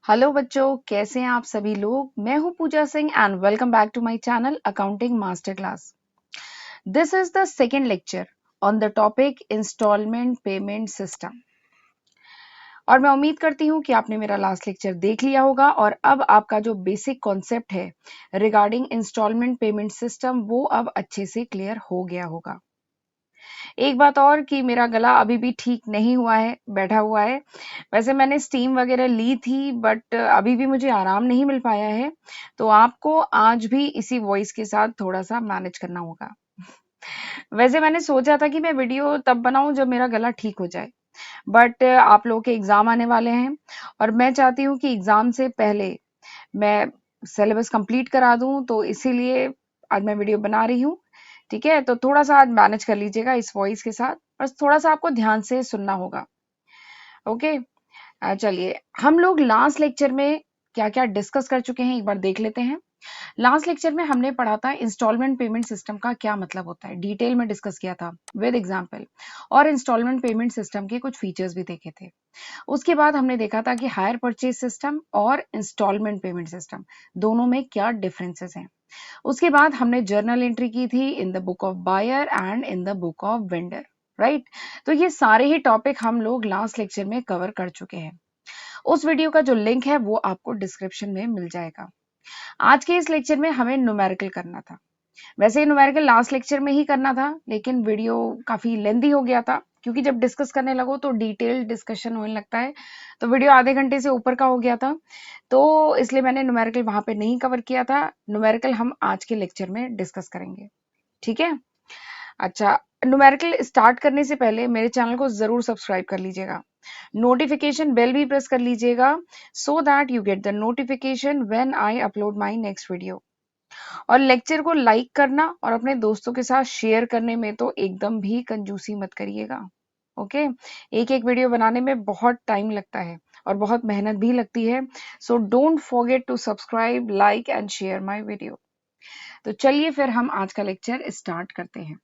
Hello बच्चों, कैसे हैं आप सभी लोग। मैं हूं Pooja Singh and welcome back to my channel accounting master class. This is the second lecture on the topic installment payment system. और मैं उम्मीद करती हूं कि आपने मेरा लास्ट लेक्चर देख लिया होगा और अब आपका जो बेसिक कॉन्सेप्ट है रिगार्डिंग इंस्टॉलमेंट पेमेंट सिस्टम वो अब अच्छे से क्लियर हो गया होगा। एक बात और कि मेरा गला अभी भी ठीक नहीं हुआ है, बैठा हुआ है। वैसे मैंने स्टीम वगैरह ली थी बट अभी भी मुझे आराम नहीं मिल पाया है, तो आपको आज भी इसी वॉइस के साथ थोड़ा-सा मैनेज करना होगा। वैसे मैंने सोचा था कि मैं वीडियो तब बनाऊँ जब मेरा गला ठीक हो जाए, बट आप लोगों के एग्ज़ाम आने वाले हैं और मैं चाहती हूँ कि एग्ज़ाम से पहले मैं सिलेबस कंप्लीट करा दूँ, तो इसीलिए आज मैं वीडियो बना रही हूँ। ठीक है? तो थोड़ा-सा आज मैनेज कर लीजिएगा इस वॉइस के साथ, बस थोड़ा-सा आपको ध्यान से सुनना होगा। ओके? चलिए हम लोग लास्ट लेक्चर में क्या-क्या डिस्कस कर चुके हैं एक बार देख लेते हैं। लास्ट लेक्चर में हमने पढ़ा था इंस्टॉलमेंट पेमेंट सिस्टम का क्या मतलब होता है, डिटेल में डिस्कस किया था विद एग्जांपल, और इंस्टॉलमेंट पेमेंट सिस्टम के कुछ फीचर्स भी देखे थे। उसके बाद हमने देखा था कि हायर परचेज सिस्टम और इंस्टॉलमेंट पेमेंट सिस्टम दोनों में क्या डिफरेंसेस हैं। उसके बाद हमने जर्नल एंट्री की थी in the book of buyer and in the book of vendor, right. तो ये सारे ही टॉपिक हम लोग लास्ट लेक्चर में कवर कर चुके हैं। उस वीडियो का जो लिंक है वो आपको डिस्क्रिप्शन में मिल जाएगा। आज के इस लेक्चर में हमें न्यूमेरिकल करना था। वैसे न्यूमेरिकल लास्ट लेक्चर में ही करना था, लेकिन वीडियो काफी लेंदी हो गया था क्योंकि जब डिस्कस करने लगो तो डिटेल डिस्कशन होने लगता है, तो वीडियो आधे घंटे से ऊपर का हो गया था, तो इसलिए मैंने न्यूमेरिकल वहां पे नहीं कवर किया था। न्यूमेरिकल हम आज के लेक्चर में डिस्कस करेंगे, ठीक है। अच्छा, न्यूमेरिकल स्टार्ट करने से पहले मेरे चैनल को जरूर सब्सक्राइब कर लीजिएगा, नोटिफिकेशन बेल भी प्रेस कर लीजिएगा, so that you get the notification when I upload my next video. और लेक्चर को लाइक करना और अपने दोस्तों के साथ शेयर करने में तो एकदम भी कंजूसी मत करिएगा। ओके, एक एक वीडियो बनाने में बहुत टाइम लगता है और बहुत मेहनत भी लगती है, so don't forget to subscribe, like and share my video. तो चलिए फिर हम आज का लेक्चर स्टार्ट करते हैं।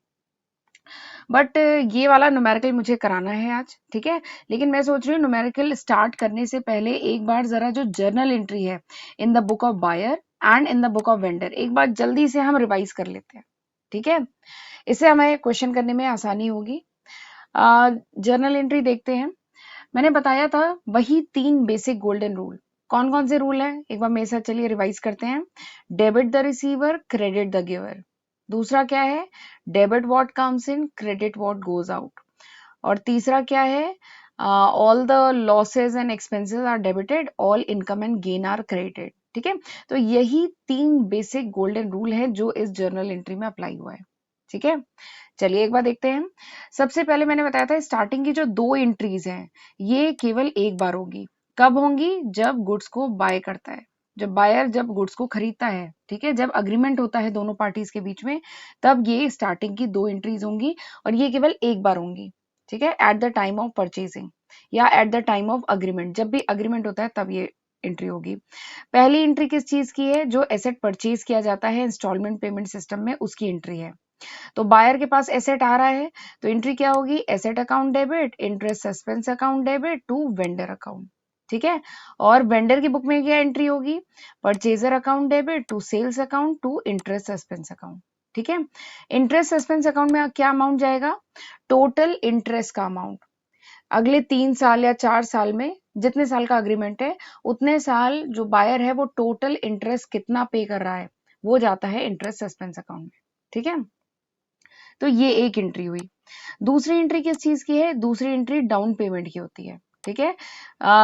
बट ये वाला न्यूमेरिकल मुझे कराना है आज, ठीक है। लेकिन मैं सोच रही हूँ न्यूमेरिकल स्टार्ट करने से पहले एक बार जरा जो जर्नल एंट्री है in the book of buyer and in the book of vendor एक बार जल्दी से हम रिवाइज कर लेते हैं, ठीक है। इससे हमें क्वेश्चन करने में आसानी होगी। जर्नल एंट्री देखते हैं। मैंने बताया था वही 3 बेसिक गोल्डन रूल। कौन कौन से रूल हैं एक बार मेरे साथ चलिए रिवाइज करते हैं। Debit the receiver, credit the giver. दूसरा क्या है, debit what comes in, credit what goes out. और तीसरा क्या है, all the losses and expenses are debited, all income and gain are credited. ठीक है, तो यही 3 बेसिक गोल्डन रूल है जो इस जर्नल एंट्री में अप्लाई हुआ है, ठीक है। चलिए एक बार देखते हैं। सबसे पहले मैंने बताया था स्टार्टिंग की जो 2 एंट्रीज हैं ये केवल एक बार होगी। कब होंगी, जब गुड्स को बाय करता है, जब बायर जब गुड्स को खरीदता है, ठीक है, जब अग्रीमेंट होता है दोनों पार्टीज के बीच में, तब ये स्टार्टिंग की 2 एंट्रीज होंगी और ये केवल एक बार होंगी, ठीक है, at the time of purchasing या at the time of agreement, जब भी अग्रीमेंट होता है तब ये एंट्री होगी। पहली एंट्री किस चीज की है, जो एसेट परचेज किया जाता है इंस्टॉलमेंट पेमेंट सिस्टम में उसकी एंट्री है। तो बायर के पास एसेट आ रहा है तो एंट्री क्या होगी, asset account debit, interest suspense account debit to vendor account, ठीक है। और वेंडर की बुक में क्या एंट्री होगी, purchaser account debit to sales account to interest suspense account, ठीक है। इंटरेस्ट सस्पेंस अकाउंट में क्या अमाउंट जाएगा, टोटल इंटरेस्ट का अमाउंट। अगले 3 साल या 4 साल में जितने साल का अग्रीमेंट है उतने साल जो बायर है वो टोटल इंटरेस्ट कितना पे कर रहा है वो जाता है इंटरेस्ट सस्पेंस अकाउंट में, ठीक है। तो ये एक एंट्री हुई। दूसरी एंट्री किस चीज की है, दूसरी एंट्री डाउन पेमेंट की होती है, ठीक है।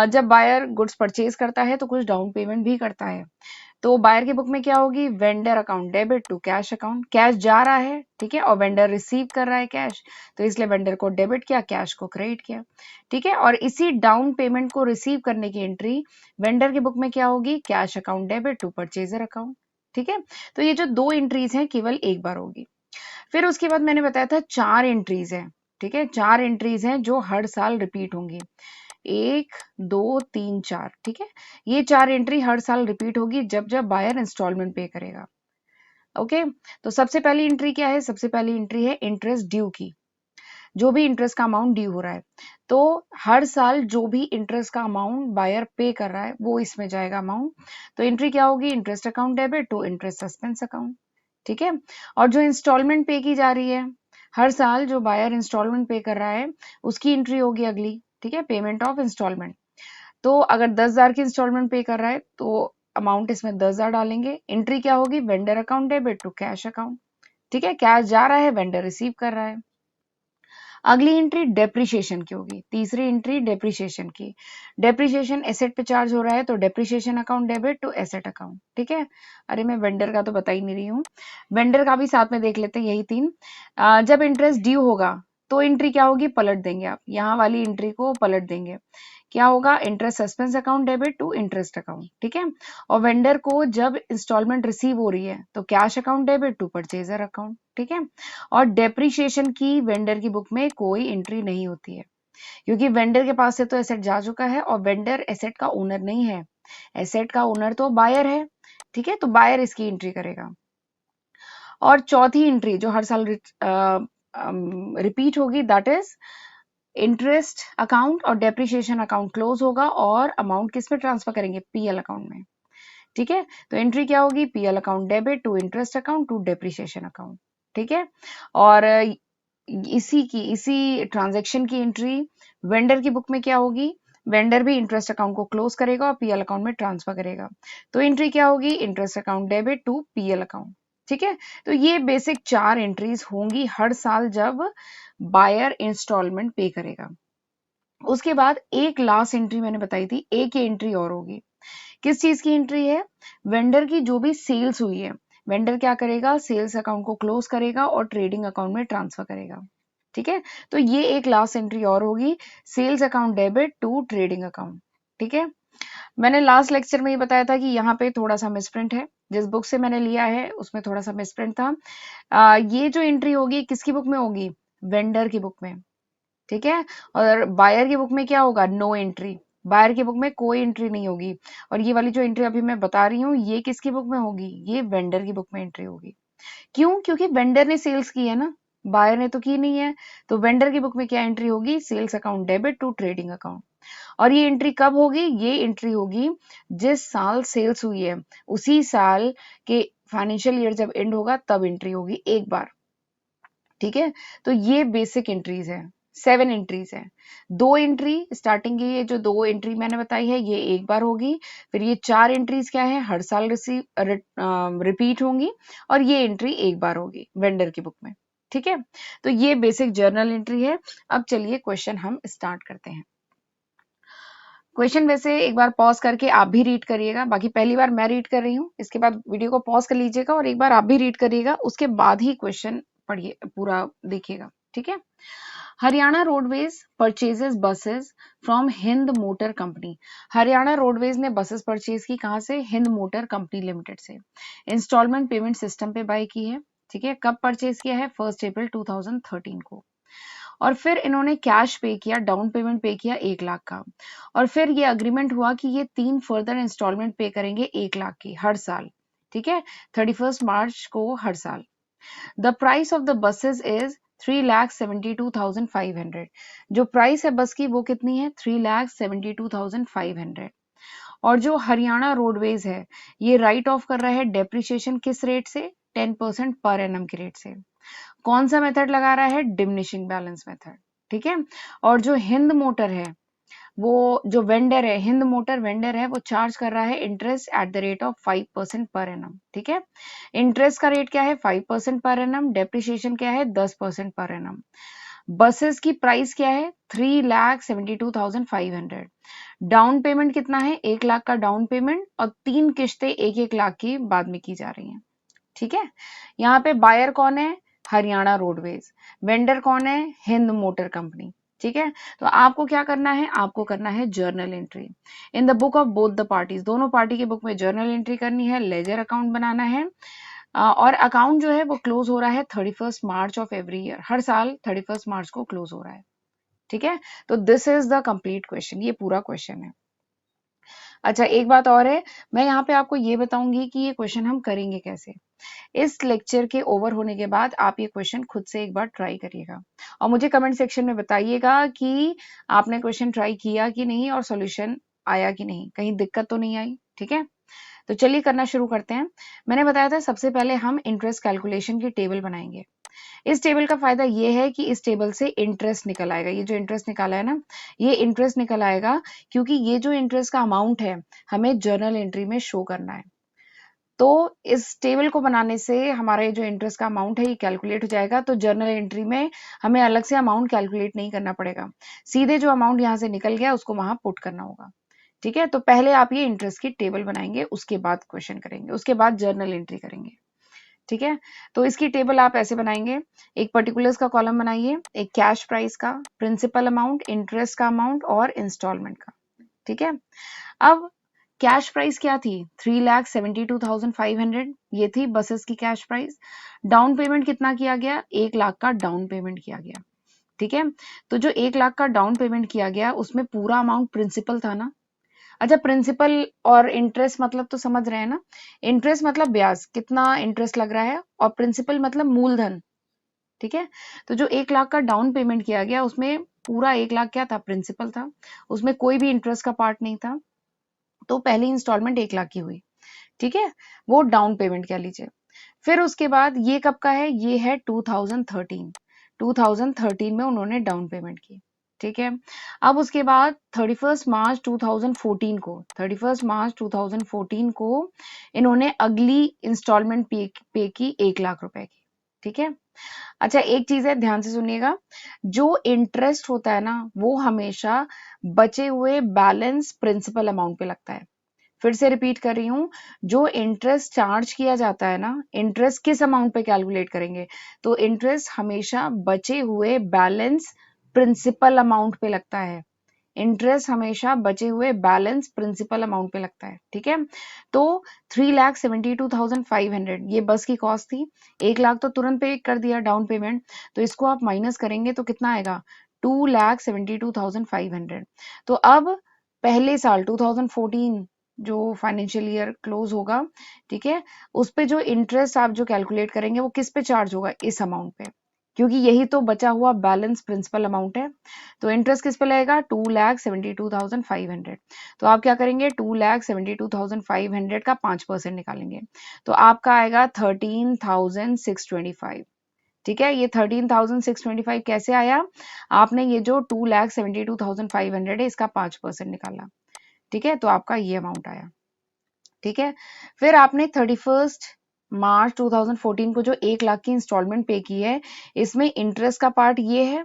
जब बायर गुड्स परचेज करता है तो कुछ डाउन पेमेंट भी करता है, तो बायर की बुक में क्या होगी, vendor account debit to cash account. Cash जा रहा है, ठीक है, और वेंडर रिसीव कर रहा है कैश, तो इसलिए वेंडर को डेबिट किया, कैश को क्रेडिट किया, ठीक है। और इसी डाउन पेमेंट को रिसीव करने की एंट्री वेंडर की बुक में क्या होगी, cash account debit to purchaser account, ठीक है। तो ये जो 2 एंट्रीज हैं केवल एक बार होगी। फिर उसके बाद मैंने बताया था 4 एंट्रीज हैं, ठीक है, 4 एंट्रीज हैं जो हर साल रिपीट होंगी, 1 2 3 4, ठीक है। ये 4 एंट्री हर साल रिपीट होगी जब जब बायर इंस्टॉलमेंट पे करेगा। ओके, तो सबसे पहली एंट्री क्या है, सबसे पहली एंट्री है इंटरेस्ट ड्यू की। जो भी इंटरेस्ट का अमाउंट ड्यू हो रहा है, तो हर साल जो भी इंटरेस्ट का अमाउंट बायर पे कर रहा है वो इसमें जाएगा अमाउंट। तो एंट्री क्या होगी, interest account debit to interest suspense account, ठीक है। और जो इंस्टॉलमेंट पे की जा रही है, हर साल जो बायर इंस्टॉलमेंट पे कर रहा है उसकी एंट्री होगी अगली, ठीक है, पेमेंट ऑफ इंस्टॉलमेंट। तो अगर 10,000 की इंस्टॉलमेंट पे कर रहा है तो अमाउंट इसमें 10,000 डालेंगे। एंट्री क्या होगी, vendor account debit to cash account, ठीक है, कैश जा रहा है, वेंडर रिसीव कर रहा है। अगली एंट्री डेप्रिसिएशन की होगी, तीसरी एंट्री डेप्रिसिएशन की। डेप्रिसिएशन एसेट पे चार्ज हो रहा है तो depreciation account debit to asset account, ठीक है। अरे मैं वेंडर का तो बता ही नहीं रही हूँ, वेंडर का भी साथ में देख लेते हैं, यही तीन। जब इंटरेस्ट ड्यू होगा तो एंट्री क्या होगी, पलट देंगे आप, यहाँ वाली एंट्री को पलट देंगे। क्या होगा, interest suspense account debit to interest account, ठीक है। और वेंडर को जब इंस्टॉलमेंट रिसीव हो रही है तो cash account debit to purchaser account, ठीक है। और डेप्रिसिएशन की वेंडर की बुक में कोई एंट्री नहीं होती है, क्योंकि वेंडर के पास से तो एसेट जा चुका है और वेंडर एसेट का ओनर नहीं है, एसेट का ओनर तो बायर है, ठीक है, तो बायर इसकी एंट्री करेगा। और चौथी एंट्री जो हर साल रिपीट होगी, दैट इज इंटरेस्ट अकाउंट और डेप्रिसिएशन अकाउंट क्लोज होगा और अमाउंट किस में ट्रांसफर करेंगे, पीएल अकाउंट में, ठीक है। तो एंट्री क्या होगी, PL account debit to interest account to depreciation account, ठीक है। और इसी ट्रांजैक्शन की एंट्री वेंडर की बुक में क्या होगी, वेंडर भी इंटरेस्ट अकाउंट को क्लोज करेगा और पीएल अकाउंट में ट्रांसफर करेगा। तो एंट्री क्या होगी, interest account debit to PL account, ठीक है। तो ये बेसिक 4 एंट्रीज होंगी हर साल जब बायर इंस्टॉलमेंट पे करेगा। उसके बाद एक लास्ट एंट्री मैंने बताई थी, एक ही एंट्री और होगी। किस चीज की एंट्री है, वेंडर की जो भी सेल्स हुई है, वेंडर क्या करेगा, सेल्स अकाउंट को क्लोज करेगा और ट्रेडिंग अकाउंट में ट्रांसफर करेगा, ठीक है। तो ये एक लास्ट एंट्री और होगी, sales account debit to trading account, ठीक है। मैंने लास्ट लेक्चर में ये बताया था कि यहाँ पे थोड़ा सा मिसप्रिंट है, जिस बुक से मैंने लिया है उसमें थोड़ा सा मिसप्रिंट था। ये जो एंट्री होगी किसकी बुक में होगी, वेंडर की बुक में, ठीक है। और बायर की बुक में क्या होगा, नो एंट्री, बायर की बुक में कोई एंट्री नहीं होगी। और ये वाली जो एंट्री अभी मैं बता रही हूँ ये किसकी बुक में होगी, ये वेंडर की बुक में एंट्री होगी। क्यों, क्योंकि वेंडर ने सेल्स की है ना, बायर ने तो की नहीं है। तो वेंडर की बुक में क्या एंट्री होगी, sales account debit to trading account. और ये एंट्री कब होगी, ये एंट्री होगी जिस साल सेल्स हुई है उसी साल के फाइनेंशियल ईयर जब एंड होगा तब एंट्री होगी एक बार, ठीक है। तो ये बेसिक एंट्रीज है, 7 एंट्रीज है। 2 एंट्री स्टार्टिंग की, ये जो 2 एंट्री मैंने बताई है ये एक बार होगी, फिर ये 4 एंट्रीज क्या है, हर साल रिपीट होंगी, और ये एंट्री एक बार होगी वेंडर की बुक में, ठीक है। तो ये बेसिक जर्नल एंट्री है। अब चलिए क्वेश्चन हम स्टार्ट करते हैं। क्वेश्चन वैसे एक बार पॉज करके आप भी रीड करिएगा, बाकी पहली बार मैं रीड कर रही हूँ, इसके बाद वीडियो को पॉज कर लीजिएगा और एक बार आप भी रीड करिएगा, उसके बाद ही क्वेश्चन पढ़िए, पूरा देखिएगा, ठीक है। Haryana roadways purchases buses from Hind motor company. Haryana roadways ने बसेस परचेज की, कहां से, हिंद मोटर कंपनी लिमिटेड से। इंस्टॉलमेंट पेमेंट सिस्टम पे बाय की है, ठीक है। कब परचेज किया है, 1 अप्रैल 2013 को। और फिर इन्होंने कैश पे किया, डाउन पेमेंट पे किया 1 लाख का। और फिर ये अग्रीमेंट हुआ कि ये 3 फर्दर इंस्टॉलमेंट पे करेंगे 1 लाख की हर साल, ठीक है, 31 मार्च को हर साल। The price of the buses is 3,72,500। जो प्राइस है बस की वो कितनी है, 3,72,500। और जो हरियाणा रोडवेज है ये राइट ऑफ कर रहा है डेप्रिसिएशन किस रेट से, 10% पर एनम के रेट से। कौन सा मेथड लगा रहा है, डिमिनिशिंग बैलेंस मेथड, ठीक है। और जो हिंद मोटर है, वो जो वेंडर है, हिंद मोटर वेंडर है, वो चार्ज कर रहा है interest at the rate of 5% per annum, ठीक है। इंटरेस्ट का रेट क्या है, 5% पर एनम, डेप्रिसिएशन क्या है, 10% पर एनम। बसेस की प्राइस क्या है, 3,72,500। डाउन पेमेंट कितना है, 1 लाख का डाउन पेमेंट, और 3 किश्तें 1-1 लाख की बाद में की जा रही हैं, ठीक है। यहाँ पे बायर कौन है, हरियाणा रोडवेज, वेंडर कौन है, हिंद मोटर कंपनी, ठीक है। तो आपको क्या करना है, आपको करना है journal entry in the book of both the parties. दोनों पार्टी के बुक में जर्नल एंट्री करनी है, लेजर अकाउंट बनाना है। और अकाउंट जो है वो क्लोज हो रहा है 31 मार्च ऑफ एवरी ईयर, हर साल 31 मार्च को क्लोज हो रहा है, ठीक है। तो this is the complete question, ये पूरा क्वेश्चन है। अच्छा, एक बात और है, मैं यहाँ पे आपको ये बताऊंगी कि ये क्वेश्चन हम करेंगे कैसे। इस लेक्चर के ओवर होने के बाद आप ये क्वेश्चन खुद से एक बार ट्राई करिएगा और मुझे कमेंट सेक्शन में बताइएगा कि आपने क्वेश्चन ट्राई किया कि नहीं और सॉल्यूशन आया कि नहीं, कहीं दिक्कत तो नहीं आई। ठीक है, तो चलिए करना शुरू करते हैं। मैंने बताया था सबसे पहले हम इंटरेस्ट कैलकुलेशन की टेबल बनाएंगे। इस टेबल का फायदा ये है कि इस टेबल से इंटरेस्ट निकल आएगा। ये जो इंटरेस्ट निकाला है ना, ये इंटरेस्ट निकल आएगा क्योंकि ये जो इंटरेस्ट का अमाउंट है हमें जर्नल एंट्री में शो करना है। तो इस टेबल को बनाने से हमारा ये जो इंटरेस्ट का अमाउंट है ये कैलकुलेट हो जाएगा। तो जर्नल एंट्री में हमें अलग से अमाउंट कैलकुलेट नहीं करना पड़ेगा, सीधे जो अमाउंट यहाँ से निकल गया उसको वहां पुट करना होगा। ठीक है, तो पहले आप ये इंटरेस्ट की टेबल बनाएंगे, उसके बाद क्वेश्चन करेंगे, उसके बाद जर्नल एंट्री करेंगे। ठीक है, तो इसकी टेबल आप ऐसे बनाएंगे। एक पर्टिकुलर्स का कॉलम बनाइए, एक कैश प्राइस का, प्रिंसिपल अमाउंट, इंटरेस्ट का अमाउंट और इंस्टॉलमेंट का। ठीक है, अब कैश प्राइस क्या थी? 3,72,500 ये थी बसेस की कैश प्राइस। डाउन पेमेंट कितना किया गया? 1 लाख का डाउन पेमेंट किया गया। ठीक है, तो जो 1 लाख का डाउन पेमेंट किया गया उसमें पूरा अमाउंट प्रिंसिपल था ना। अच्छा, प्रिंसिपल और इंटरेस्ट मतलब तो समझ रहे हैं ना। इंटरेस्ट मतलब ब्याज, कितना इंटरेस्ट लग रहा है, और प्रिंसिपल मतलब मूलधन। ठीक है, तो जो 1 लाख का डाउन पेमेंट किया गया उसमें पूरा 1 लाख क्या था? प्रिंसिपल था, उसमें कोई भी इंटरेस्ट का पार्ट नहीं था। तो पहली इंस्टॉलमेंट 1 लाख की हुई। ठीक है, वो डाउन पेमेंट कह लीजिए। फिर उसके बाद ये कब का है? ये है 2013। 2013 में उन्होंने डाउन पेमेंट की। ठीक है, अब उसके बाद 31 मार्च 2014 को, 31 मार्च 2014 को इन्होंने अगली इंस्टॉलमेंट पे की 1 लाख रुपए की। ठीक है, अच्छा एक चीज है, ध्यान से सुनिएगा। जो इंटरेस्ट होता है ना वो हमेशा बचे हुए बैलेंस प्रिंसिपल अमाउंट पे लगता है। फिर से रिपीट कर रही हूँ, जो इंटरेस्ट चार्ज किया जाता है ना, इंटरेस्ट किस अमाउंट पे कैलकुलेट करेंगे? तो इंटरेस्ट हमेशा बचे हुए बैलेंस प्रिंसिपल अमाउंट पे लगता है। इंटरेस्ट हमेशा बचे हुए बैलेंस प्रिंसिपल अमाउंट पे लगता है। ठीक है, तो 3,72,500 ये बस की कॉस्ट थी। 1 लाख तो तुरंत पे कर दिया डाउन पेमेंट, तो इसको आप माइनस करेंगे तो कितना आएगा? 2,72,500। तो अब पहले साल 2014 जो फाइनेंशियल ईयर क्लोज होगा, ठीक है, उस पे जो इंटरेस्ट आप जो कैलकुलेट करेंगे वो किस पे चार्ज होगा? इस अमाउंट पे, क्योंकि यही तो बचा हुआ बैलेंस प्रिंसिपल अमाउंट है। तो इंटरेस्ट किस पे लगेगा? 2,72,500। तो आप क्या करेंगे? 2,72,500 का 5% निकालेंगे, तो आपका आएगा 13,625। ठीक है, ये 13,625 कैसे आया? आपने ये जो 2,72,500 है इसका 5% निकाला। ठीक है, तो आपका ये अमाउंट आया। ठीक है, फिर आपने 31 मार्च 2014 को जो 1 लाख की इंस्टॉलमेंट पे की है, इसमें इंटरेस्ट का पार्ट ये है,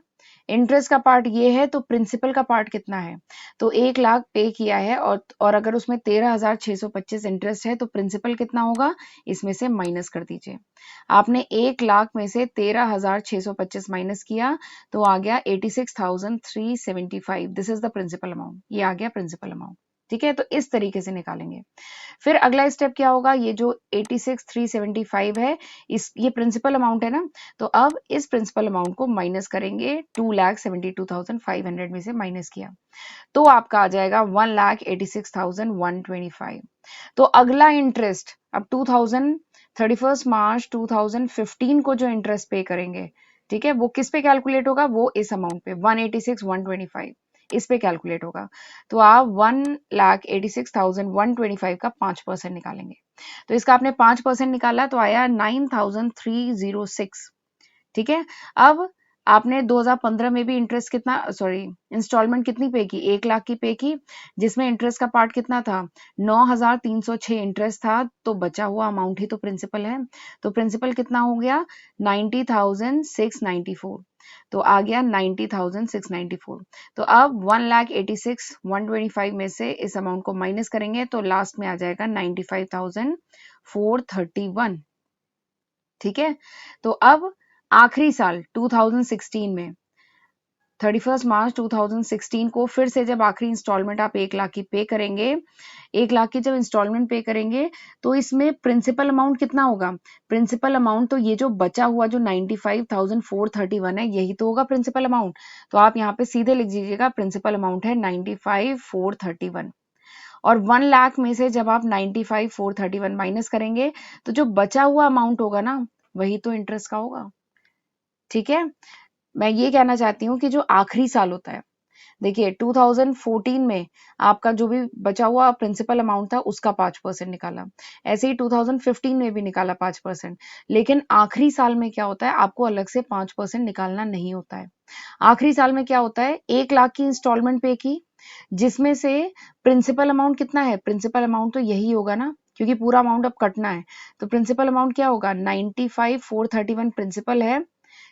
इंटरेस्ट का पार्ट ये है, तो प्रिंसिपल का पार्ट कितना है? तो 1 लाख पे किया है, और अगर उसमें 13,625 इंटरेस्ट है तो प्रिंसिपल कितना होगा? इसमें से माइनस कर दीजिए। आपने 1 लाख में से 13,625 माइनस किया तो आ गया 86,375। This is the principal amount, ये आ गया प्रिंसिपल अमाउंट। ठीक है, तो इस तरीके से निकालेंगे। फिर अगला स्टेप क्या होगा? ये जो 86,375 है, इस ये प्रिंसिपल अमाउंट है ना, तो अब इस प्रिंसिपल अमाउंट को माइनस करेंगे। 2,72,500 में से माइनस किया तो आपका आ जाएगा 1,86,125। तो अगला इंटरेस्ट अब 31 मार्च 2015 को जो इंटरेस्ट पे करेंगे, ठीक है, वो किस पे कैलकुलेट होगा? वो इस अमाउंट पे 186,125 इस पे कैलकुलेट होगा। तो आप 1,86,125 का 5% निकालेंगे। तो इसका आपने 5% निकाला तो आया 9,306। ठीक है, अब आपने 2015 में भी इंटरेस्ट कितना, सॉरी, इंस्टॉलमेंट कितनी पे की? 1 लाख की पे की, जिसमें इंटरेस्ट का पार्ट कितना था? 9,306 इंटरेस्ट था, तो बचा हुआ अमाउंट ही तो प्रिंसिपल है। तो प्रिंसिपल कितना हो गया? 90,694। तो आ गया 90,694। तो अब 1,86,125 में से इस अमाउंट को माइनस करेंगे तो लास्ट में आ जाएगा 95,431। ठीक है, तो अब आखिरी साल 2016 में 31 मार्च 2016 को फिर से जब आखिरी इंस्टॉलमेंट आप 1 लाख की पे करेंगे, 1 लाख की जब इंस्टॉलमेंट पे करेंगे तो इसमें प्रिंसिपल अमाउंट कितना होगा? प्रिंसिपल अमाउंट तो ये जो बचा हुआ जो 95,431 है यही तो होगा प्रिंसिपल अमाउंट। तो आप यहाँ पे सीधे लिख दीजिएगा प्रिंसिपल अमाउंट है 95,431। और 1 लाख में से जब आप 95,431 माइनस करेंगे तो जो बचा हुआ अमाउंट होगा ना वही तो इंटरेस्ट का होगा। ठीक है, मैं ये कहना चाहती हूँ कि जो आखिरी साल होता है, देखिए 2014 में आपका जो भी बचा हुआ प्रिंसिपल अमाउंट था उसका 5% निकाला, ऐसे ही 2015 में भी निकाला 5%, लेकिन आखिरी साल में क्या होता है, आपको अलग से 5% निकालना नहीं होता है। आखिरी साल में क्या होता है, 1 लाख की इंस्टॉलमेंट पे की, जिसमें से प्रिंसिपल अमाउंट कितना है, प्रिंसिपल अमाउंट तो यही होगा ना, क्योंकि पूरा अमाउंट अब कटना है, तो प्रिंसिपल अमाउंट क्या होगा, 95,431 प्रिंसिपल है।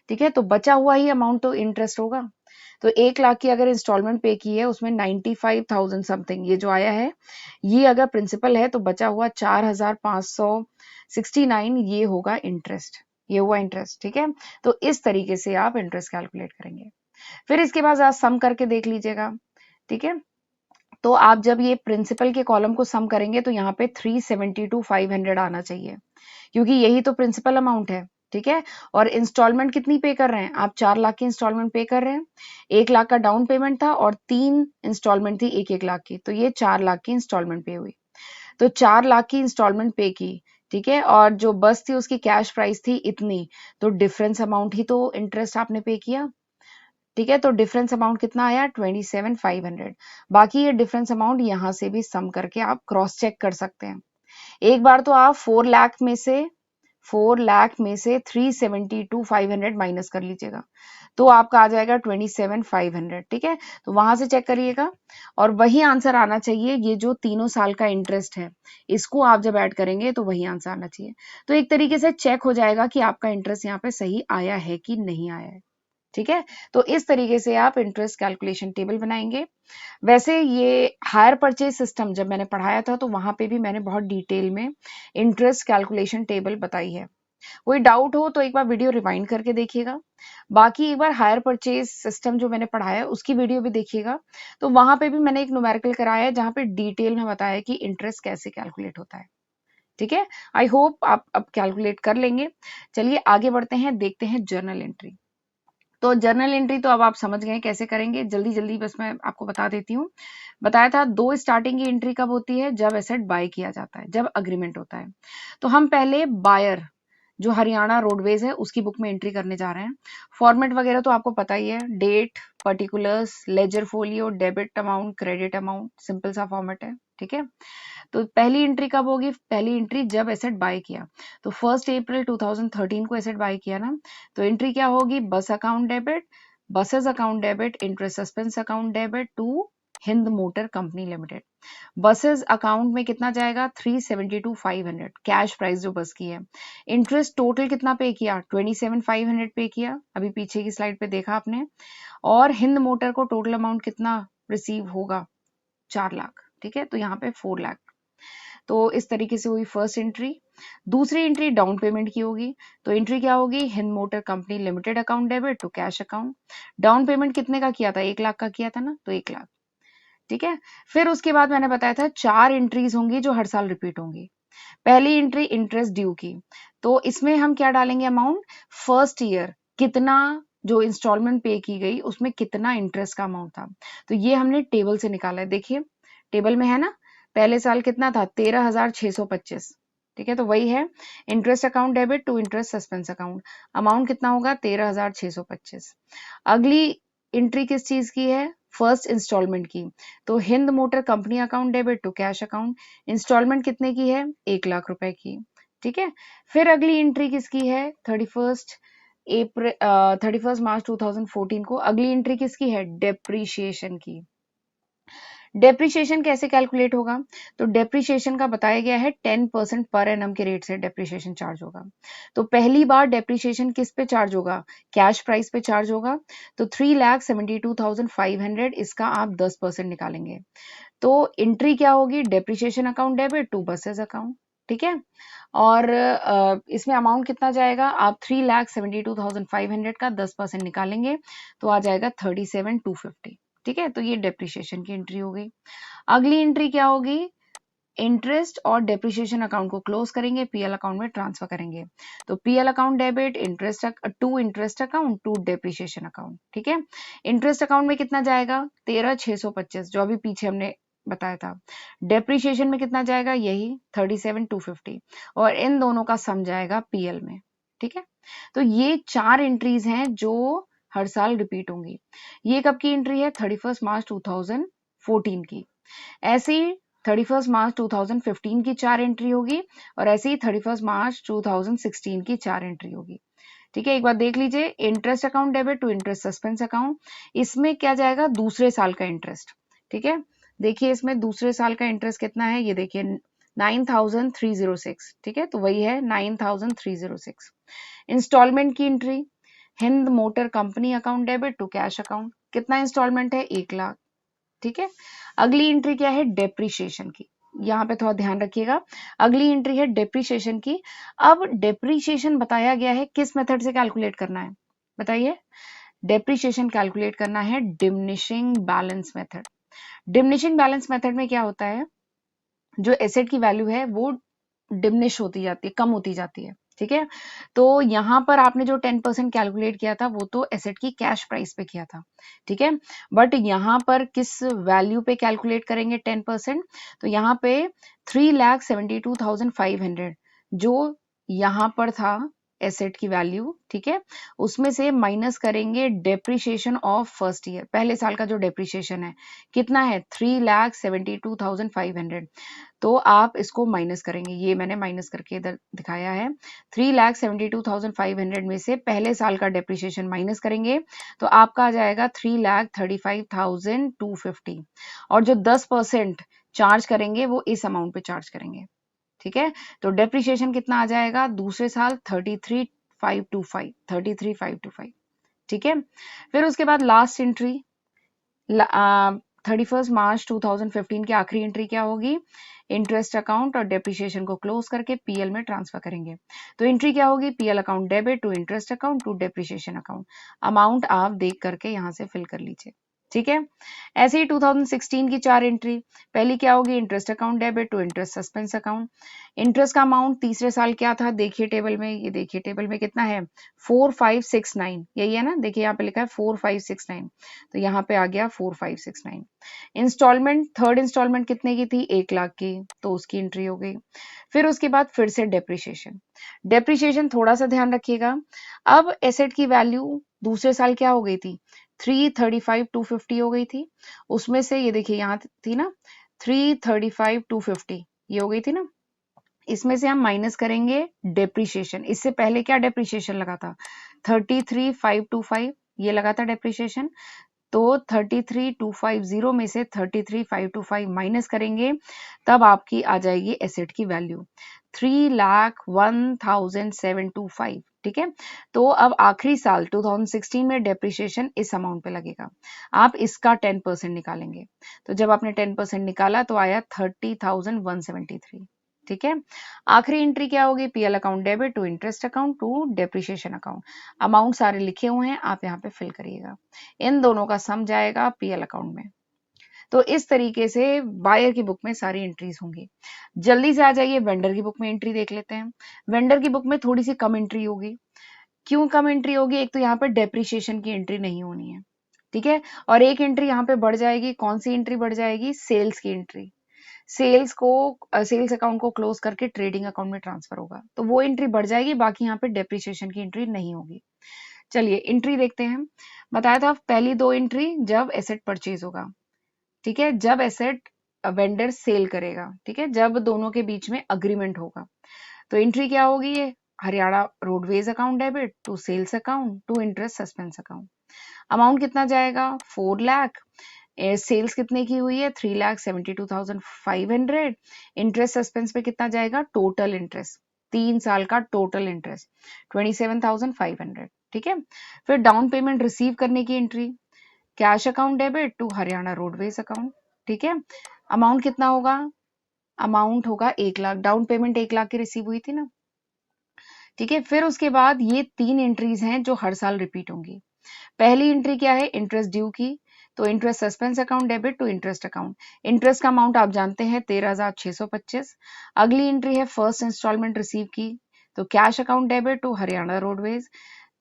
ठीक है, तो बचा हुआ ही अमाउंट तो इंटरेस्ट होगा। तो 1 लाख की अगर इंस्टॉलमेंट पे की है उसमें 95,000 समथिंग ये जो आया है, ये अगर प्रिंसिपल है तो बचा हुआ 4,569 ये होगा इंटरेस्ट, ये हुआ इंटरेस्ट। ठीक है, तो इस तरीके से आप इंटरेस्ट कैलकुलेट करेंगे। फिर इसके बाद आप सम करके देख लीजिएगा। ठीक है, तो आप जब ये प्रिंसिपल के कॉलम को सम करेंगे तो यहाँ पे 372,500 आना चाहिए, क्योंकि यही तो प्रिंसिपल अमाउंट है। ठीक है, और इंस्टॉलमेंट कितनी पे कर रहे हैं आप, 4 लाख की इंस्टॉलमेंट पे कर रहे हैं, 1 लाख का डाउन पेमेंट था और 3 इंस्टॉलमेंट थी 1-1 लाख की, तो ये 4 लाख की इंस्टॉलमेंट पे हुई। तो 4 लाख की इंस्टॉलमेंट पे की, ठीक है, और जो बस थी उसकी कैश प्राइस थी इतनी, तो डिफरेंस अमाउंट ही तो इंटरेस्ट आपने पे किया। ठीक है, तो डिफरेंस अमाउंट कितना आया, 27,500। बाकी ये डिफरेंस अमाउंट यहां से भी सम करके आप क्रॉस चेक कर सकते हैं। एक बार तो आप 4 लाख में से 372,500 माइनस कर लीजिएगा, तो आपका आ जाएगा 27,500। ठीक है, तो वहां से चेक करिएगा और वही आंसर आना चाहिए, ये जो तीनों साल का इंटरेस्ट है इसको आप जब ऐड करेंगे तो वही आंसर आना चाहिए। तो एक तरीके से चेक हो जाएगा कि आपका इंटरेस्ट यहाँ पे सही आया है कि नहीं आया है। ठीक है, तो इस तरीके से आप इंटरेस्ट कैलकुलेशन टेबल बनाएंगे। वैसे ये हायर परचेज सिस्टम जब मैंने पढ़ाया था तो वहां पे भी मैंने बहुत डिटेल में इंटरेस्ट कैलकुलेशन टेबल बताई है। कोई डाउट हो तो एक बार वीडियो रिवाइंड करके देखिएगा। बाकी एक बार हायर परचेज सिस्टम जो मैंने पढ़ाया है उसकी वीडियो भी देखिएगा, तो वहां पे भी मैंने एक न्यूमेरिकल कराया है जहां पे डिटेल में बताया है कि इंटरेस्ट कैसे कैलकुलेट होता है। ठीक है, आई होप आप अब कैलकुलेट कर लेंगे। चलिए आगे बढ़ते हैं, देखते हैं जर्नल एंट्री। तो जर्नल एंट्री तो अब आप समझ गए कैसे करेंगे, जल्दी जल्दी बस मैं आपको बता देती हूँ। बताया था दो स्टार्टिंग की एंट्री कब होती है, जब एसेट बाय किया जाता है, जब अग्रीमेंट होता है। तो हम पहले बायर जो हरियाणा रोडवेज है उसकी बुक में एंट्री करने जा रहे हैं। फॉर्मेट वगैरह तो आपको पता ही है, date, particulars, ledger folio, debit amount, credit amount, simple सा फॉर्मेट है। ठीक है, तो पहली एंट्री कब होगी, पहली एंट्री जब एसेट बाय किया, तो 1 अप्रैल 2013 को एसेट बाय किया ना, तो एंट्री क्या होगी, bus account debit, buses account debit, interest suspense account debit to Hind motor company limited. Buses account में कितना जाएगा, 372,500 कैश प्राइस जो बस की है। इंटरेस्ट टोटल कितना पे किया, 27,500 पे किया, अभी पीछे की स्लाइड पे देखा आपने। और हिंद मोटर को टोटल अमाउंट कितना रिसीव होगा, 4 लाख। ठीक है, तो यहाँ पे 4 लाख। तो इस तरीके से हुई फर्स्ट एंट्री। दूसरी एंट्री डाउन पेमेंट की होगी, तो एंट्री क्या होगी, Hind motor company limited account debit to cash account. Down payment कितने का किया था, 1 लाख का किया था ना, तो 1 लाख। ठीक है, फिर उसके बाद मैंने बताया था 4 एंट्रीज होंगी जो हर साल रिपीट होंगी। पहली एंट्री इंटरेस्ट ड्यू की, तो इसमें हम क्या डालेंगे, अमाउंट फर्स्ट ईयर कितना जो इंस्टॉलमेंट पे की गई उसमें कितना इंटरेस्ट का अमाउंट था, तो ये हमने टेबल से निकाला है। देखिए टेबल में है ना, पहले साल कितना था, 13,625। ठीक है, तो वही है interest account debit to interest suspense account, amount कितना होगा, 13,625। अगली एंट्री किस चीज की है, फर्स्ट इंस्टॉलमेंट की, तो Hind motor company account debit to cash account, installment कितने की है, 1 लाख रुपए की। ठीक है, फिर अगली एंट्री किसकी है, 31 मार्च 2014 को अगली एंट्री किसकी है, डेप्रीशिएशन की। डेप्रिसिएशन कैसे कैलकुलेट होगा, तो डेप्रिसिएशन का बताया गया है 10% पर एनम के रेट से डेप्रिसिएशन चार्ज होगा। तो पहली बार डेप्रिसिएशन किस पे चार्ज होगा, कैश प्राइस पे चार्ज होगा, तो 3,72,500 इसका आप 10% निकालेंगे। तो एंट्री क्या होगी, depreciation account debit to buses account. ठीक है, और इसमें अमाउंट कितना जाएगा, आप 3,72,500 का 10% निकालेंगे तो आ जाएगा 37,250। ठीक है, तो ये डेप्रिसिएशन की एंट्री हो गई। अगली एंट्री क्या होगी, इंटरेस्ट और डेप्रिसिएशन अकाउंट को क्लोज करेंगे, पीएल अकाउंट में ट्रांसफर करेंगे। तो PL account debit interest to interest account to depreciation account. ठीक है, इंटरेस्ट अकाउंट में कितना जाएगा, 13,625 जो अभी पीछे हमने बताया था। डेप्रिसिएशन में कितना जाएगा, यही 37,250, और इन दोनों का सम जाएगा पीएल में। ठीक है, तो ये 4 एंट्रीज हैं जो हर साल रिपीट होंगी। ये कब की एंट्री है, 31 मार्च 2014 की। ऐसे ही 31 मार्च 2015 की 4 एंट्री होगी, और ऐसे ही 31 मार्च 2016 की 4 एंट्री होगी। ठीक है, एक बार देख लीजिए, interest account debit to interest suspense account, इसमें क्या जाएगा, दूसरे साल का इंटरेस्ट। ठीक है, देखिए इसमें दूसरे साल का इंटरेस्ट कितना है, ये देखिए 9,306। ठीक है, तो वही है 9,306। इंस्टॉलमेंट की entry, Hind motor company account debit to cash account, कितना इंस्टॉलमेंट है, 1,00,000। ठीक है, अगली एंट्री क्या है, डेप्रीशिएशन की, यहाँ पे थोड़ा ध्यान रखिएगा। अगली एंट्री है डेप्रीशिएशन की। अब डेप्रीशिएशन बताया गया है किस मेथड से कैलकुलेट करना है, बताइए। डेप्रीशिएशन कैलकुलेट करना है diminishing balance method. Diminishing balance method में क्या होता है, जो एसेट की वैल्यू है वो डिमिनिश होती जाती है, कम होती जाती है। ठीक है, तो यहाँ पर आपने जो 10% कैलकुलेट किया था वो तो एसेट की कैश प्राइस पे किया था। ठीक है, बट यहाँ पर किस वैल्यू पे कैलकुलेट करेंगे 10%, तो यहाँ पे 3,72,500 जो यहाँ पर था एसेट की वैल्यू, ठीक है, उसमें से माइनस करेंगे डेप्रिसिएशन ऑफ फर्स्ट ईयर, पहले साल का जो डेप्रिसिएशन है कितना है, 3,72,500। तो आप इसको माइनस करेंगे, ये मैंने माइनस करके इधर दिखाया है। 3,72,500 में से पहले साल का डेप्रिसिएशन माइनस करेंगे तो आपका आ जाएगा 3,35,250, और जो 10% चार्ज करेंगे वो इस अमाउंट पे चार्ज करेंगे। ठीक है, तो डेप्रिसिएशन कितना आ जाएगा दूसरे साल, 33,525। ठीक है, फिर उसके बाद लास्ट एंट्री 31 मार्च 2015 की आखिरी एंट्री क्या होगी, इंटरेस्ट अकाउंट और डेप्रिसिएशन को क्लोज करके पीएल में ट्रांसफर करेंगे। तो एंट्री क्या होगी, PL account debit to interest account to depreciation account. Amount आप देख करके यहाँ से फिल कर लीजिए। ठीक है, ऐसे ही 2016 की 4 एंट्री, पहली क्या होगी, interest account debit to interest suspense account. Interest का अमाउंट तीसरे साल क्या था, देखिए टेबल में, ये देखिए टेबल में कितना है, 4569, यही है ना, देखिए यहाँ पे लिखा है 4569, तो यहाँ पे आ गया 4569। इंस्टॉलमेंट, थर्ड इंस्टॉलमेंट कितने की थी, 1,00,000 की, तो उसकी एंट्री हो गई। फिर उसके बाद फिर से डेप्रिसिएशन। डेप्रिसिएशन थोड़ा सा ध्यान रखिएगा, अब एसेट की वैल्यू दूसरे साल क्या हो गई थी, 335,250 हो गई थी, उसमें से ये देखिए यहाँ थी ना 335,250, ये हो गई थी ना, इसमें से हम माइनस करेंगे डेप्रिसिएशन। इससे पहले क्या डेप्रिसिएशन लगा था, 33,525, ये लगा था डेप्रिसिएशन। तो 33,250 में से 33,525 माइनस करेंगे, तब आपकी आ जाएगी एसेट की वैल्यू 3,01,725। ठीक है, तो अब आखिरी साल 2016 में डेप्रिसिएशन इस अमाउंट पे लगेगा, आप इसका 10% निकालेंगे, तो जब आपने 10% निकाला तो आया 30,173। ठीक है, आखिरी एंट्री क्या होगी, PL account debit to interest account to depreciation account. Amount सारे लिखे हुए हैं, आप यहाँ पे फिल करिएगा, इन दोनों का सम जाएगा पीएल अकाउंट में। तो इस तरीके से बायर की बुक में सारी एंट्रीज होंगी। जल्दी से आ जाइए वेंडर की बुक में एंट्री देख लेते हैं। वेंडर की बुक में थोड़ी सी कम एंट्री होगी। क्यों कम एंट्री होगी, एक तो यहाँ पे डेप्रिसिएशन की एंट्री नहीं होनी है। ठीक है, और एक एंट्री यहाँ पे बढ़ जाएगी, कौन सी एंट्री बढ़ जाएगी, सेल्स की एंट्री। सेल्स को सेल्स अकाउंट को क्लोज करके ट्रेडिंग अकाउंट में ट्रांसफर होगा, तो वो एंट्री बढ़ जाएगी, बाकी यहाँ पे डेप्रिसिएशन की एंट्री नहीं होगी। चलिए एंट्री देखते हैं। बताया था पहली 2 एंट्री जब एसेट परचेज होगा, ठीक है, जब एसेट वेंडर सेल करेगा, ठीक है, जब दोनों के बीच में अग्रीमेंट होगा, तो एंट्री क्या होगी, ये Haryana roadways account debit to sales account to interest suspense account. Amount कितना जाएगा, 4 लाख, सेल्स कितने की हुई है, 3,72,500। इंटरेस्ट सस्पेंस पे कितना जाएगा, टोटल इंटरेस्ट 3 साल का टोटल इंटरेस्ट 27,500। ठीक है, फिर डाउन पेमेंट रिसीव करने की entry, cash account debit to Haryana roadways account. ठीक है, अमाउंट कितना होगा, अमाउंट होगा 1,00,000, डाउन पेमेंट 1,00,000 की रिसीव हुई थी ना। ठीक है, फिर उसके बाद ये 3 एंट्रीज हैं जो हर साल रिपीट होंगी। पहली एंट्री क्या है, इंटरेस्ट ड्यू की, तो interest suspense account debit to interest account. Interest का अमाउंट आप जानते हैं 13,625। अगली एंट्री है फर्स्ट इंस्टॉलमेंट रिसीव की, तो cash account debit to Haryana roadways,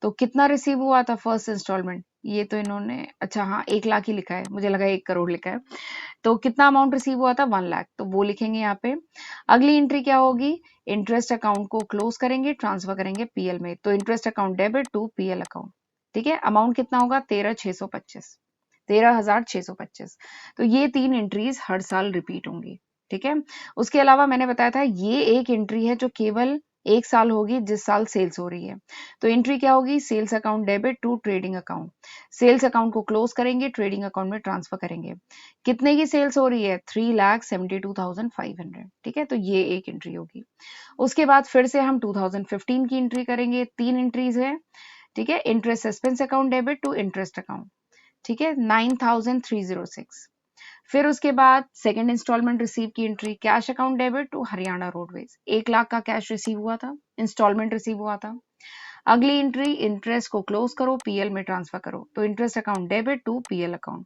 तो कितना रिसीव हुआ था फर्स्ट इंस्टॉलमेंट, ये तो इन्होंने, अच्छा हाँ 1 लाख ही लिखा है, मुझे लगा 1 करोड़ लिखा है। तो कितना अमाउंट रिसीव हुआ था, 1 लाख, तो वो लिखेंगे यहाँ पे। अगली एंट्री क्या होगी, इंटरेस्ट अकाउंट को क्लोज करेंगे, ट्रांसफर करेंगे पीएल में, तो interest account debit to PL account. ठीक है, अमाउंट कितना होगा, 13,625, 13,625। तो ये 3 एंट्रीज हर साल रिपीट होंगी। ठीक है, उसके अलावा मैंने बताया था ये एक एंट्री है जो केवल 1 साल होगी, जिस साल सेल्स हो रही है। तो एंट्री क्या होगी, sales account debit to trading account. Sales account को क्लोज करेंगे, ट्रेडिंग अकाउंट में ट्रांसफर करेंगे। कितने की सेल्स हो रही है, 3,72,500। ठीक है, तो ये एक एंट्री होगी। उसके बाद फिर से हम 2015 की एंट्री करेंगे, 3 एंट्रीज है। ठीक है, interest suspense account debit to interest account. ठीक है, 9,306। फिर उसके बाद सेकंड इंस्टॉलमेंट रिसीव की entry, cash account debit to Haryana roadways, 1 lakh का कैश रिसीव हुआ था, इंस्टॉलमेंट रिसीव हुआ था। अगली एंट्री, इंटरेस्ट को क्लोज करो, पीएल में ट्रांसफर करो, तो interest account debit to PL account,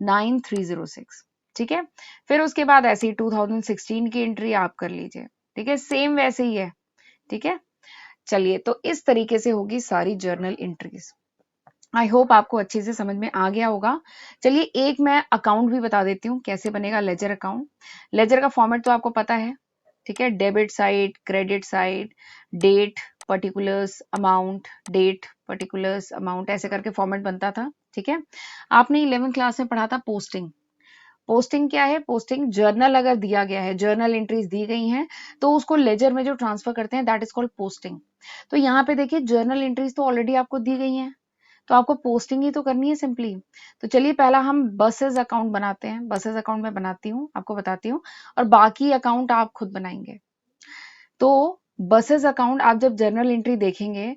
9,306। ठीक है, फिर उसके बाद ऐसे ही 2016 की एंट्री आप कर लीजिए। ठीक है, सेम वैसे ही है। ठीक है, चलिए, तो इस तरीके से होगी सारी जर्नल एंट्रीज। आई होप आपको अच्छे से समझ में आ गया होगा। चलिए, एक मैं अकाउंट भी बता देती हूँ कैसे बनेगा लेजर अकाउंट। लेजर का फॉर्मेट तो आपको पता है। ठीक है, debit side, credit side, date, particulars, amount, date, particulars, amount, ऐसे करके फॉर्मेट बनता था। ठीक है, आपने 11वीं क्लास में पढ़ा था पोस्टिंग। पोस्टिंग क्या है, पोस्टिंग जर्नल अगर दिया गया है, जर्नल एंट्रीज दी गई हैं, तो उसको लेजर में जो ट्रांसफर करते हैं दैट इज कॉल्ड पोस्टिंग। तो यहाँ पे देखिए जर्नल एंट्रीज तो ऑलरेडी आपको दी गई हैं, तो आपको पोस्टिंग ही तो करनी है सिंपली। तो चलिए पहला हम बसेस अकाउंट बनाते हैं। बसेस अकाउंट में बनाती हूँ, आपको बताती हूँ, और बाकी अकाउंट आप खुद बनाएंगे। तो बसेस अकाउंट आप जब जर्नल एंट्री देखेंगे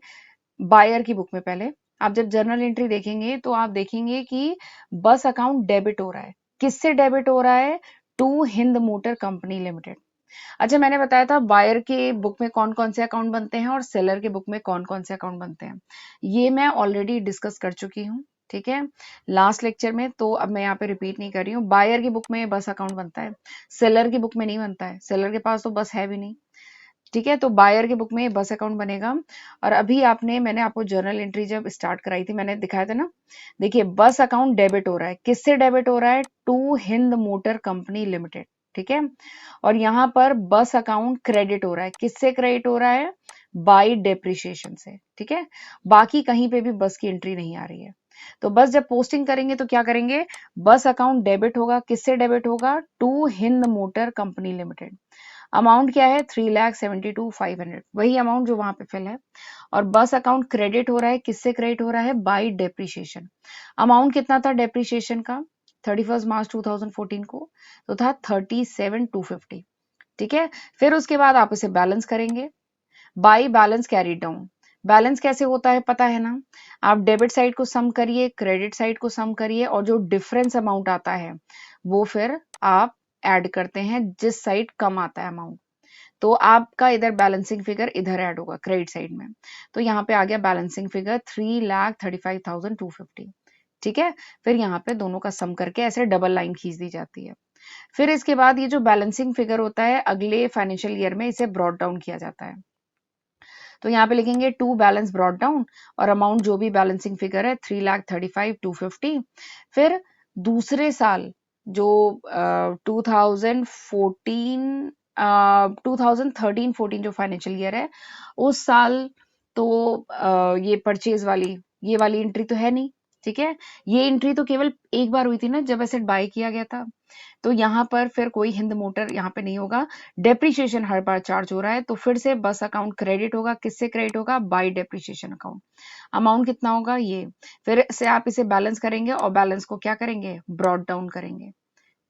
बायर की बुक में, पहले आप जब जर्नल एंट्री देखेंगे तो आप देखेंगे कि बस अकाउंट डेबिट हो रहा है। किससे डेबिट हो रहा है, to Hind motor company limited. अच्छा, मैंने बताया था बायर के बुक में कौन कौन से अकाउंट बनते हैं और सेलर के बुक में कौन कौन से अकाउंट बनते हैं, ये मैं ऑलरेडी डिस्कस कर चुकी हूँ। ठीक है, लास्ट लेक्चर में, तो अब मैं यहाँ पे रिपीट नहीं कर रही हूँ। बायर की बुक में बस अकाउंट बनता है, सेलर की बुक में नहीं बनता है, सेलर के पास तो बस है भी नहीं। ठीक है, तो बायर की बुक में बस अकाउंट बनेगा। और अभी मैंने आपको जर्नल एंट्री जब स्टार्ट कराई थी, मैंने दिखाया था ना, देखिए बस अकाउंट डेबिट हो रहा है, किससे डेबिट हो रहा है, to Hind motor company limited. ठीक है, और यहाँ पर बस अकाउंट क्रेडिट हो रहा है, किससे क्रेडिट हो रहा है, बाई डेप्रिसिएशन से। ठीक है, बाकी कहीं पे भी बस की एंट्री नहीं आ रही है। तो बस जब पोस्टिंग करेंगे तो क्या करेंगे, बस अकाउंट डेबिट होगा, किससे डेबिट होगा, to Hind motor company limited. Amount क्या है, 3,72,500, वही अमाउंट जो वहां पे फिल है। और बस अकाउंट क्रेडिट हो रहा है, किससे क्रेडिट हो रहा है, बाई डेप्रिसिएशन। अमाउंट कितना था डेप्रिसिएशन का, 31 मार्च 2014 को, तो था 37,250। ठीक है, फिर उसके बाद आप इसे बैलेंस करेंगे, by balance carry down. Balance कैसे होता है पता है ना, आप डेबिट साइड को सम करिए, क्रेडिट साइड को सम करिए, और जो डिफरेंस अमाउंट आता है वो फिर आप ऐड करते हैं जिस साइड कम आता है अमाउंट। तो आपका इधर बैलेंसिंग फिगर इधर ऐड होगा क्रेडिट साइड में। तो यहाँ पे आ गया बैलेंसिंग फिगर 3,35,250। ठीक है, फिर यहाँ पे दोनों का सम करके ऐसे डबल लाइन खींच दी जाती है। फिर इसके बाद ये जो बैलेंसिंग फिगर होता है अगले फाइनेंशियल ईयर में इसे ब्रॉट डाउन किया जाता है। तो यहाँ पे लिखेंगे टू बैलेंस ब्रॉट डाउन, और अमाउंट जो भी बैलेंसिंग फिगर है 3,35,250। फिर दूसरे साल जो 2014 2013-14 जो फाइनेंशियल ईयर है उस साल, तो ये परचेज वाली ये वाली एंट्री तो है नहीं। ठीक है, ये एंट्री तो केवल एक बार हुई थी ना जब एसेट बाय किया गया था। तो यहाँ पर फिर कोई हिंद मोटर यहाँ पे नहीं होगा, डेप्रीशिएशन हर बार चार्ज हो रहा है, तो फिर से बस अकाउंट क्रेडिट होगा, किससे क्रेडिट होगा, बाय डेप्रीशिएशन अकाउंट। अमाउंट कितना होगा ये, फिर से आप इसे बैलेंस करेंगे और बैलेंस को क्या करेंगे, ब्रॉट डाउन करेंगे।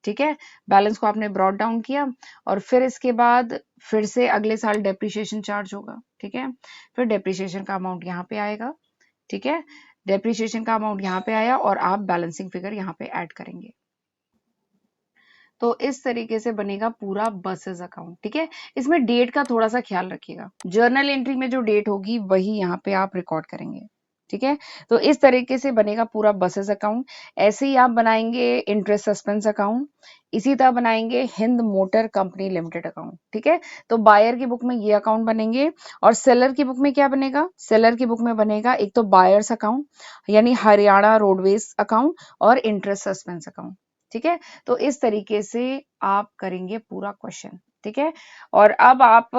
ठीक है, बैलेंस को आपने ब्रॉट डाउन किया, और फिर इसके बाद फिर से अगले साल डेप्रीशिएशन चार्ज होगा। ठीक है, फिर डेप्रीशिएशन का अमाउंट यहाँ पे आएगा। ठीक है, डेप्रीशिएशन का अमाउंट यहाँ पे आया और आप बैलेंसिंग फिगर यहाँ पे ऐड करेंगे। तो इस तरीके से बनेगा पूरा बसेस अकाउंट। ठीक है, इसमें डेट का थोड़ा सा ख्याल रखिएगा, जर्नल एंट्री में जो डेट होगी वही यहाँ पे आप रिकॉर्ड करेंगे। ठीक है। तो इस तरीके से बनेगा पूरा बसेस अकाउंट। ऐसे ही आप बनाएंगे इंटरेस्ट सस्पेंस अकाउंट, इसी तरह बनाएंगे Hind motor company limited account. ठीक है, तो बायर की बुक में ये अकाउंट बनेंगे और सेलर की बुक में क्या बनेगा, सेलर की बुक में बनेगा एक तो बायर्स अकाउंट यानी हरियाणा रोडवेज अकाउंट और इंटरेस्ट सस्पेंस अकाउंट। ठीक है, तो इस तरीके से आप करेंगे पूरा क्वेश्चन। ठीक है, और अब आप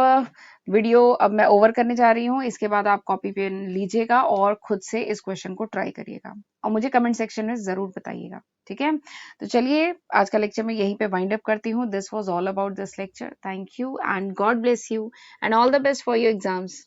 वीडियो अब मैं ओवर करने जा रही हूँ, इसके बाद आप कॉपी पेन लीजिएगा और खुद से इस क्वेश्चन को ट्राई करिएगा और मुझे कमेंट सेक्शन में जरूर बताइएगा। ठीक है, तो चलिए आज का लेक्चर मैं यहीं पे वाइंड अप करती हूँ। This was all about this lecture. Thank you and God bless you and all the best for your exams.